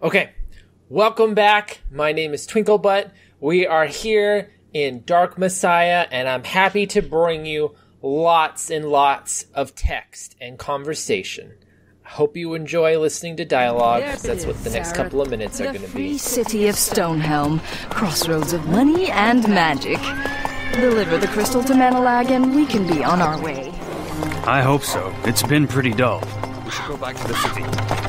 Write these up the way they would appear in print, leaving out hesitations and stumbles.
Okay, welcome back. My name is Twinklebutt. We are here in Dark Messiah, and I'm happy to bring you lots and lots of text and conversation. I hope you enjoy listening to dialogue, because that's what the next couple of minutes are going to be. The free city of Stonehelm, crossroads of money and magic. Deliver the crystal to Manilag and we can be on our way. I hope so. It's been pretty dull. We should go back to the city,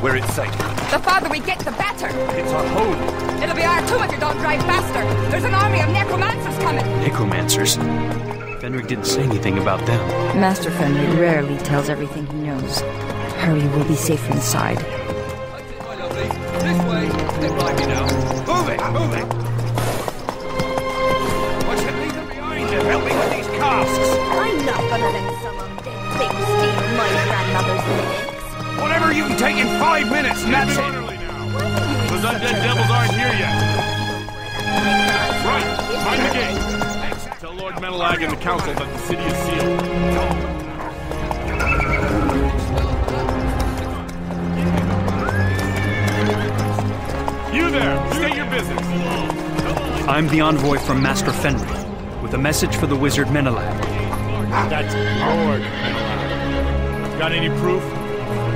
where it's safe. The farther we get, the better. It's our home. It'll be our too if you don't drive faster. There's an army of necromancers coming. Necromancers? Fenric didn't say anything about them. Master Fenrir rarely tells everything he knows. Hurry, we'll be safe inside. My lovely. This way. Step by me now. Move it! Move it! I should leave them behind to help me with these casks. I'm not gonna let some undead thing steal my grandmother's minutes. Whatever you can take in 5 minutes, and that's it. Those undead devils aren't here yet. Right, find the gate. Tell Lord Menelag and the council that the city is sealed. You there, state your business. I'm the envoy from Master Fenrir, with a message for the wizard Menelag. That's Lord Menelag. Got any proof?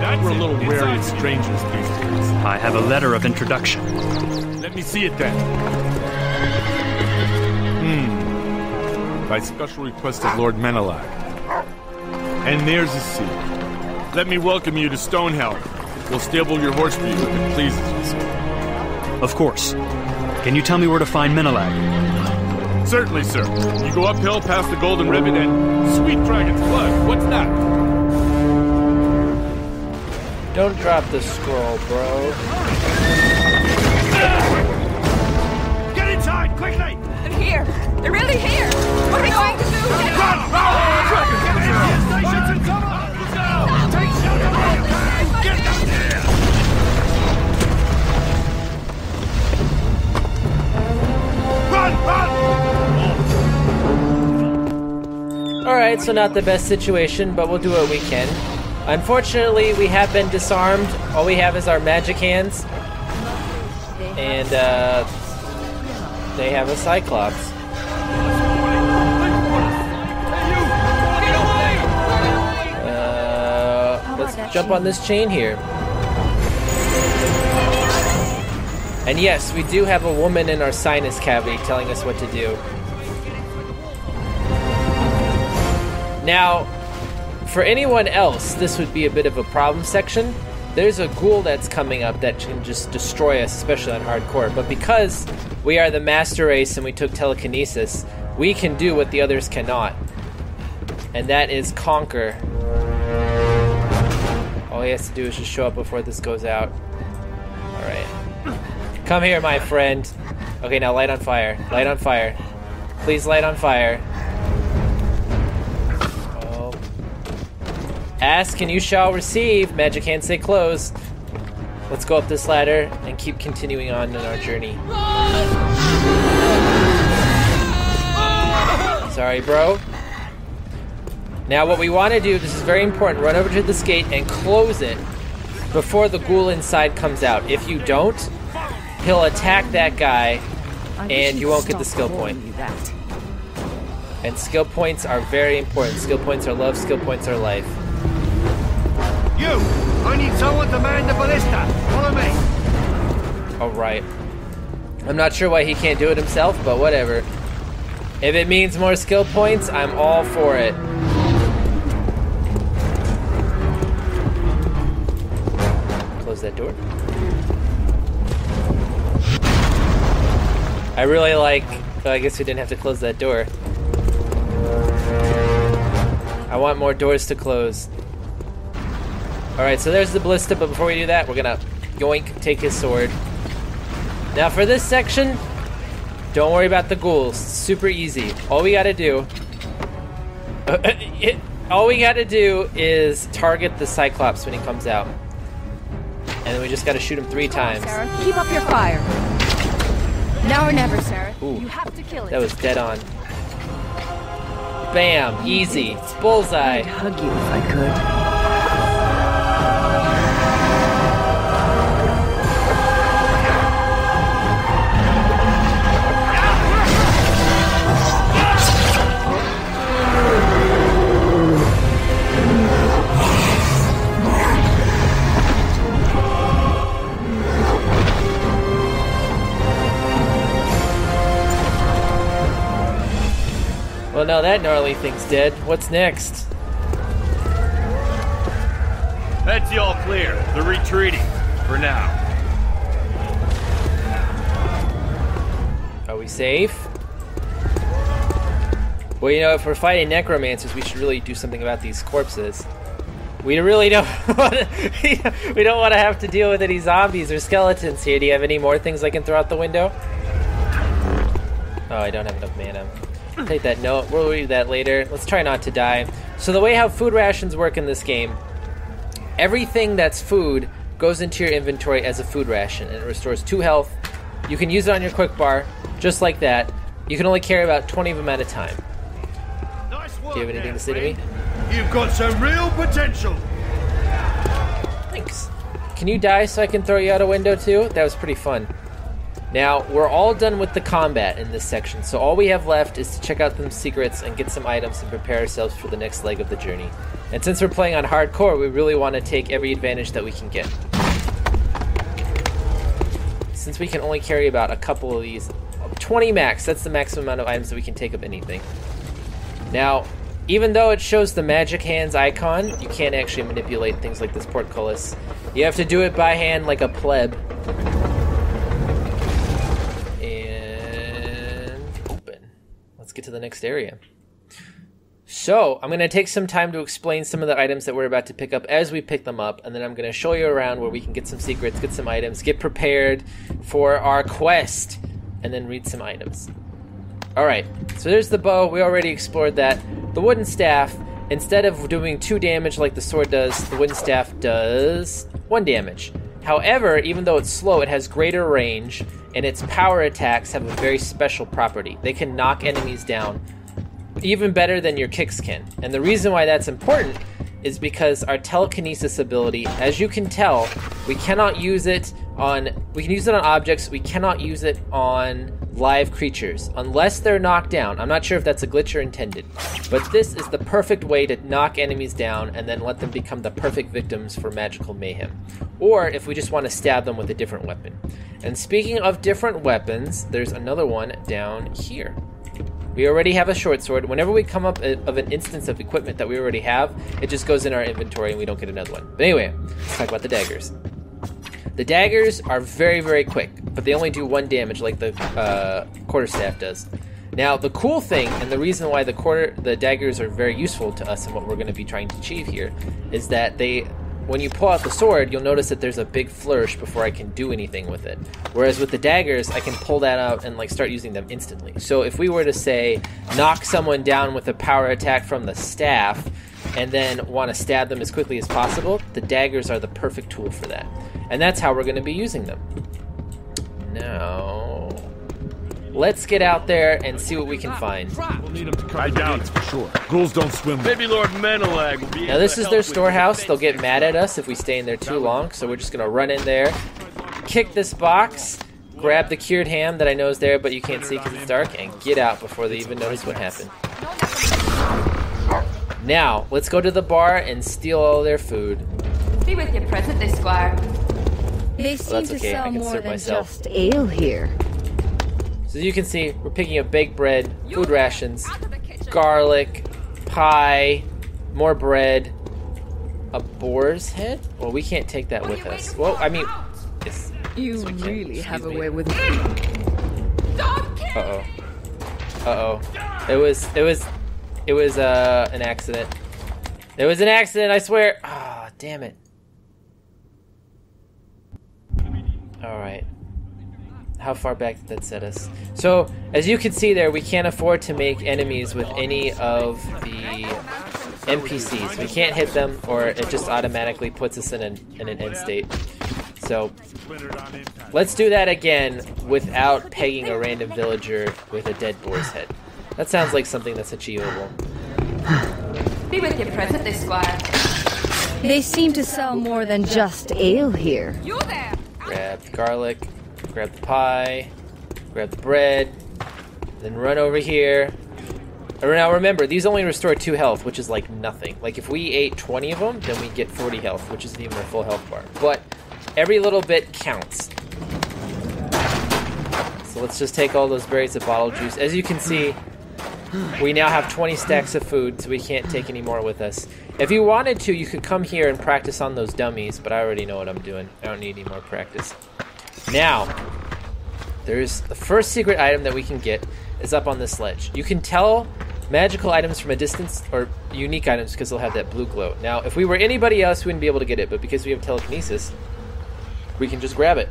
We're a little wary of strangers these days. I have a letter of introduction. Let me see it then. By special request of Lord Menelag. And there's a seat. Let me welcome you to Stonehelm. We'll stable your horse for you if it pleases you, sir. Of course. Can you tell me where to find Menelag? Certainly, sir. You go uphill past the Golden Ribbon and Sweet Dragon's Blood. What's that? Don't drop the scroll, bro. Get inside, quickly! They're here. They're really here. What are we going to do? Run! Stations and come on! Take shelter! Get down there! Run! Alright, so not the best situation, but we'll do what we can. Unfortunately, we have been disarmed. All we have is our magic hands. And, they have a Cyclops. Let's jump on this chain here. And yes, we do have a woman in our sinus cavity telling us what to do. Now, for anyone else, this would be a bit of a problem section. There's a ghoul that's coming up that can just destroy us, especially on hardcore. But because we are the master race and we took telekinesis, we can do what the others cannot. And that is conquer. All he has to do is just show up before this goes out. Alright. Come here, my friend. Okay, now light on fire. Light on fire. Please light on fire. Ask and you shall receive. Magic hands say close. Let's go up this ladder and keep continuing on in our journey. Sorry, bro. Now what we want to do, this is very important, run over to this gate and close it before the ghoul inside comes out. If you don't, he'll attack that guy and you won't get the skill point. And skill points are very important. Skill points are love, skill points are life. You! I need someone to man the ballista. Follow me. Alright. I'm not sure why he can't do it himself, but whatever. If it means more skill points, I'm all for it. Close that door. I really like... Well, I guess we didn't have to close that door. I want more doors to close. Alright, so there's the ballista, but before we do that, we're gonna yoink, take his sword. Now for this section, don't worry about the ghouls. It's super easy. All we gotta do... all we gotta do is target the Cyclops when he comes out. And then we just gotta shoot him 3 times. Sarah, keep up your fire. Now or never, Sarah. Ooh, You have to kill it. that was dead on. Bam! Easy. Bullseye. I'd hug you if I could. Well, now that gnarly thing's dead. What's next? That's the all clear. They're retreating. For now. Are we safe? Well, you know, if we're fighting necromancers, we should really do something about these corpses. We really don't want to, we don't want to have to deal with any zombies or skeletons here. Do you have any more things I can throw out the window? Oh, I don't have enough mana. Take that note. We'll read that later. Let's try not to die. So the way how food rations work in this game, everything that's food goes into your inventory as a food ration, and it restores 2 health. You can use it on your quick bar, just like that. You can only carry about 20 of them at a time. Nice work. Do you have anything to say to me? You've got some real potential. Thanks. Can you die so I can throw you out a window too? That was pretty fun. Now, we're all done with the combat in this section, so all we have left is to check out some secrets and get some items and prepare ourselves for the next leg of the journey. And since we're playing on hardcore, we really want to take every advantage that we can get. Since we can only carry about a couple of these, 20 max, that's the maximum amount of items that we can take of anything. Now, even though it shows the magic hands icon, you can't actually manipulate things like this portcullis. You have to do it by hand like a pleb. And open. Let's get to the next area. So, I'm going to take some time to explain some of the items that we're about to pick up as we pick them up, and then I'm going to show you around where we can get some secrets, get some items, get prepared for our quest, and then read some items. Alright, so there's the bow. We already explored that. The wooden staff, instead of doing 2 damage like the sword does, the wooden staff does 1 damage. However, even though it's slow, it has greater range, and its power attacks have a very special property. They can knock enemies down even better than your kicks can. And the reason why that's important is because our telekinesis ability, as you can tell, we cannot use it on, we can use it on objects, we cannot use it on live creatures, unless they're knocked down. I'm not sure if that's a glitch or intended, but this is the perfect way to knock enemies down and then let them become the perfect victims for magical mayhem. Or if we just want to stab them with a different weapon. And speaking of different weapons, there's another one down here. We already have a short sword. Whenever we come up of an instance of equipment that we already have, it just goes in our inventory and we don't get another one. But anyway, let's talk about the daggers. The daggers are very, very quick, but they only do 1 damage like the quarterstaff does. Now, the cool thing, and the reason why the daggers are very useful to us and what we're going to be trying to achieve here, is that when you pull out the sword, you'll notice that there's a big flourish before I can do anything with it. Whereas with the daggers, I can pull that out and start using them instantly. So if we were to say, knock someone down with a power attack from the staff, and then want to stab them as quickly as possible, the daggers are the perfect tool for that. And that's how we're going to be using them. Now, let's get out there and see what we can find. We'll need them to cover. I doubt it for sure. Ghouls don't swim. Maybe Lord Menelag will be. Now this is their storehouse. They'll get mad at us if we stay in there too long, so we're just going to run in there, kick this box, grab the cured ham that I know is there but you can't see because it's dark, and get out before they even notice what happened. Now, let's go to the bar and steal all their food. Be with you presently, Squire. They seem to okay, I sell can more serve than myself. just ale here. So as you can see, we're picking up baked bread, food rations, garlic, pie, more bread, a boar's head? Well, we can't take that with us. Well, I mean, yes, You we can. really Excuse have a me. way with Uh-oh. Uh-oh. It was an accident. It was an accident, I swear. Ah, damn it. Alright. How far back did that set us? So, as you can see there, we can't afford to make enemies with any of the NPCs. We can't hit them, or it just automatically puts us in an end state. So, let's do that again without pegging a random villager with a dead boar's head. That sounds like something that's achievable. Be with you presently, Squire. They seem to sell more than just ale here. You there? Grab the garlic, grab the pie, grab the bread, then run over here. Now remember, these only restore 2 health, which is like nothing. Like if we ate 20 of them, then we get 40 health, which isn't even our full health bar. But every little bit counts. So let's just take all those berries of bottle juice. As you can see, We now have 20 stacks of food, so we can't take any more with us. If you wanted to, you could come here and practice on those dummies, but I already know what I'm doing. I don't need any more practice. Now, there's the first secret item that we can get is up on this ledge. You can tell magical items from a distance, or unique items, because they'll have that blue glow. Now, if we were anybody else, we wouldn't be able to get it, but because we have telekinesis, we can just grab it.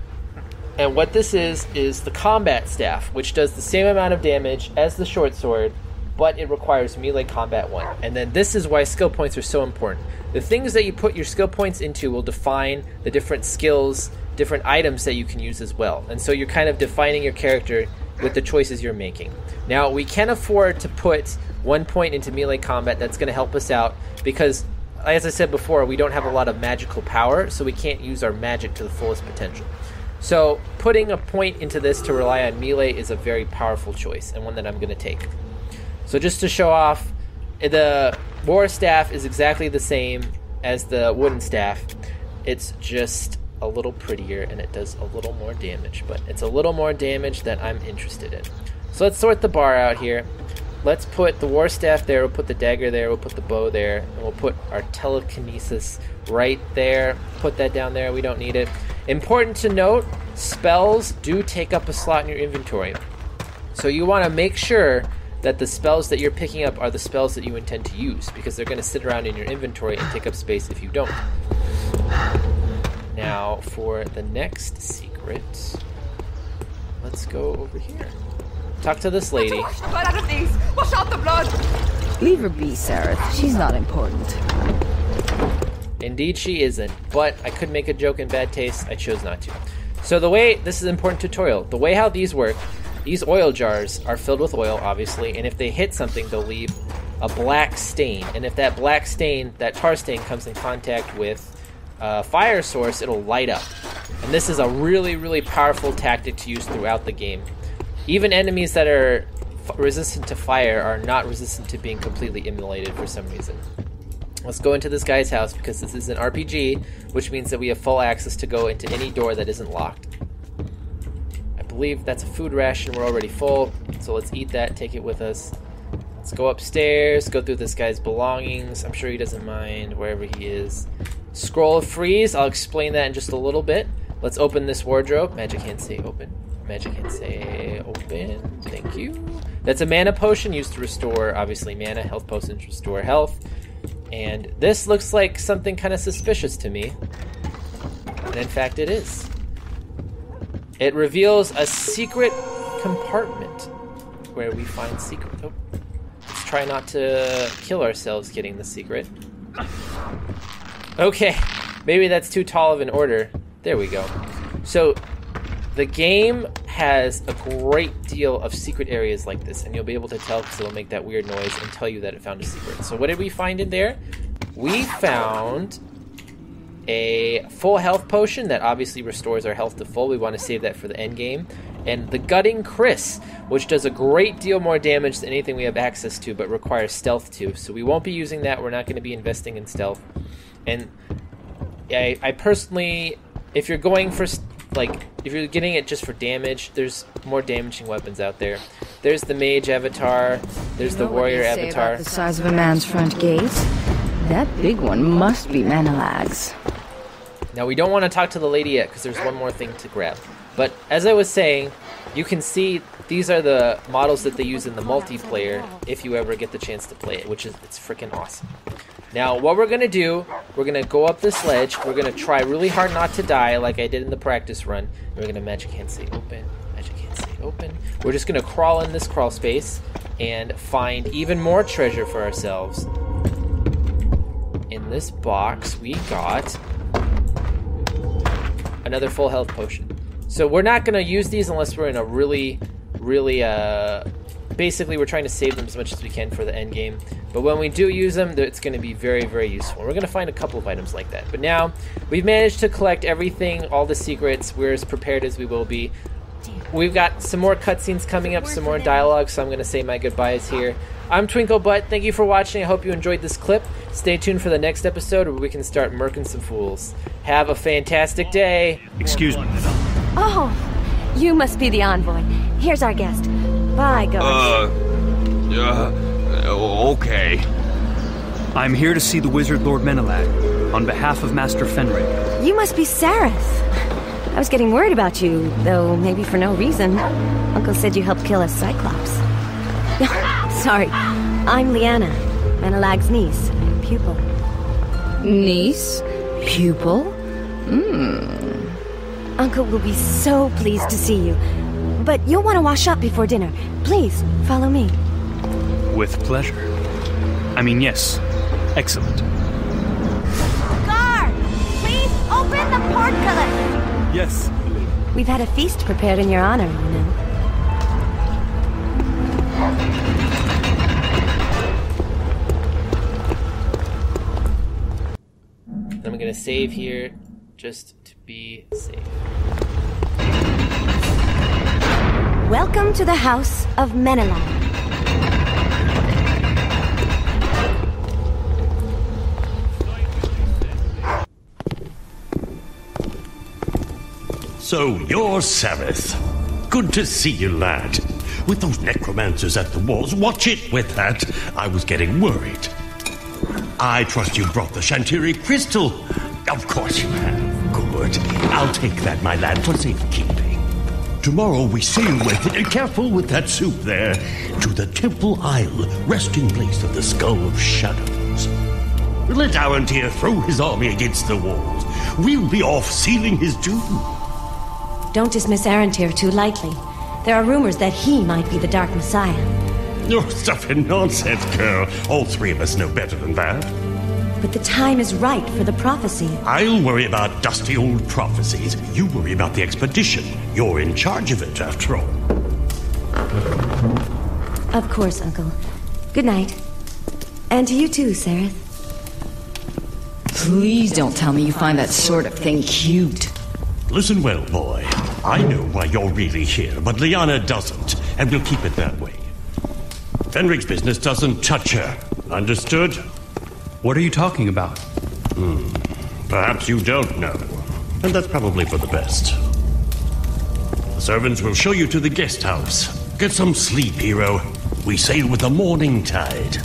And what this is the combat staff, which does the same amount of damage as the short sword, but it requires melee combat 1. And then this is why skill points are so important. The things that you put your skill points into will define the different skills, different items that you can use as well. And so you're kind of defining your character with the choices you're making. Now, we can afford to put 1 point into melee combat. That's going to help us out because, as I said before, we don't have a lot of magical power, so we can't use our magic to the fullest potential. So putting a point into this to rely on melee is a very powerful choice, and one that I'm going to take. So just to show off, the war staff is exactly the same as the wooden staff. It's just a little prettier, and it does a little more damage, but it's a little more damage that I'm interested in. So let's sort the bar out here. Let's put the war staff there, we'll put the dagger there, we'll put the bow there, and we'll put our telekinesis right there. Put that down there, we don't need it. Important to note, spells do take up a slot in your inventory. So you want to make sure that the spells that you're picking up are the spells that you intend to use, because they're going to sit around in your inventory and take up space if you don't. Now, for the next secret, let's go over here. Talk to this lady. Get out of these! Wash out the blood! Leave her be, Sarah. She's not important. Indeed she isn't, but I could make a joke in bad taste. I chose not to. So the way, this is an important tutorial, the way how these work, these oil jars are filled with oil, obviously, and if they hit something, they'll leave a black stain. And if that black stain, that tar stain, comes in contact with a fire source, it'll light up. And this is a really, really powerful tactic to use throughout the game. Even enemies that are resistant to fire are not resistant to being completely immolated for some reason. Let's go into this guy's house because this is an RPG, which means that we have full access to go into any door that isn't locked. I believe that's a food ration. We're already full, so let's eat that, take it with us. Let's go upstairs, go through this guy's belongings. I'm sure he doesn't mind wherever he is. Scroll of freeze, I'll explain that in just a little bit. Let's open this wardrobe. Magic hand say open. Magic hand say open. Thank you. That's a mana potion used to restore, obviously, mana. Health potions restore health. And this looks like something kind of suspicious to me. And in fact, it is. It reveals a secret compartment where we find secret. Oh. Let's try not to kill ourselves getting the secret. Okay, maybe that's too tall of an order. There we go. So the game has a great deal of secret areas like this, and you'll be able to tell because it'll make that weird noise and tell you that it found a secret. So what did we find in there? We found a full health potion that obviously restores our health to full. We want to save that for the end game. And the Gutting Chris, which does a great deal more damage than anything we have access to, but requires stealth too. So we won't be using that. We're not going to be investing in stealth. And I personally, if you're going for, like, if you're getting it just for damage, there's more damaging weapons out there. There's the mage avatar. There's the warrior avatar. The size of a man's front gate? That big one must be Menelag's. Now, we don't want to talk to the lady yet because there's one more thing to grab. But as I was saying, you can see these are the models that they use in the multiplayer if you ever get the chance to play it, which is, it's freaking awesome. Now, what we're going to do, we're going to go up this ledge. We're going to try really hard not to die like I did in the practice run. And we're going to magic hand say open, magic hand say open. We're just going to crawl in this crawl space and find even more treasure for ourselves. In this box, we got another full health potion. So we're not going to use these unless we're in a really, basically we're trying to save them as much as we can for the end game. But when we do use them, it's going to be very, very useful. We're going to find a couple of items like that. But now, we've managed to collect everything, all the secrets. We're as prepared as we will be. We've got some more cutscenes coming up, some more dialogue, so I'm going to say my goodbyes here. I'm Twinkle Butt. Thank you for watching. I hope you enjoyed this clip. Stay tuned for the next episode where we can start murking some fools. Have a fantastic day. Excuse me. Oh, you must be the envoy. Here's our guest. By God. Okay. I'm here to see the wizard Lord Menelag, on behalf of Master Fenrir. You must be Sareth. I was getting worried about you, though maybe for no reason. Uncle said you helped kill a Cyclops. Sorry, I'm Lyanna, Menelag's niece, pupil. Niece? Pupil? Uncle will be so pleased to see you. But you'll want to wash up before dinner. Please, follow me. With pleasure. I mean, yes. Excellent. Guard! Please open the portcullis! Yes. We've had a feast prepared in your honor, you know. I'm gonna save here just to be safe. Welcome to the house of Menelag. So you're Sareth. Good to see you, lad. With those necromancers at the walls, watch it with that. I was getting worried. I trust you brought the Shantiri crystal. Of course you have. Good. I'll take that, my lad, for safekeeping. Tomorrow we sail with it, careful with that soup there, to the Temple Isle, resting place of the Skull of Shadows. Let Arantir throw his army against the walls. We'll be off sealing his doom. Don't dismiss Arantir too lightly. There are rumors that he might be the Dark Messiah. You're stuffing nonsense, girl. All three of us know better than that. But the time is right for the prophecy. I'll worry about dusty old prophecies. You worry about the expedition. You're in charge of it, after all. Of course, Uncle. Good night. And to you too, Sareth. Please don't tell me you find that sort of thing cute. Listen well, boy. I know why you're really here, but Lyanna doesn't, and we'll keep it that way. Fenric's business doesn't touch her. Understood? What are you talking about? Perhaps you don't know. And that's probably for the best. The servants will show you to the guest house. Get some sleep, hero. We sail with the morning tide.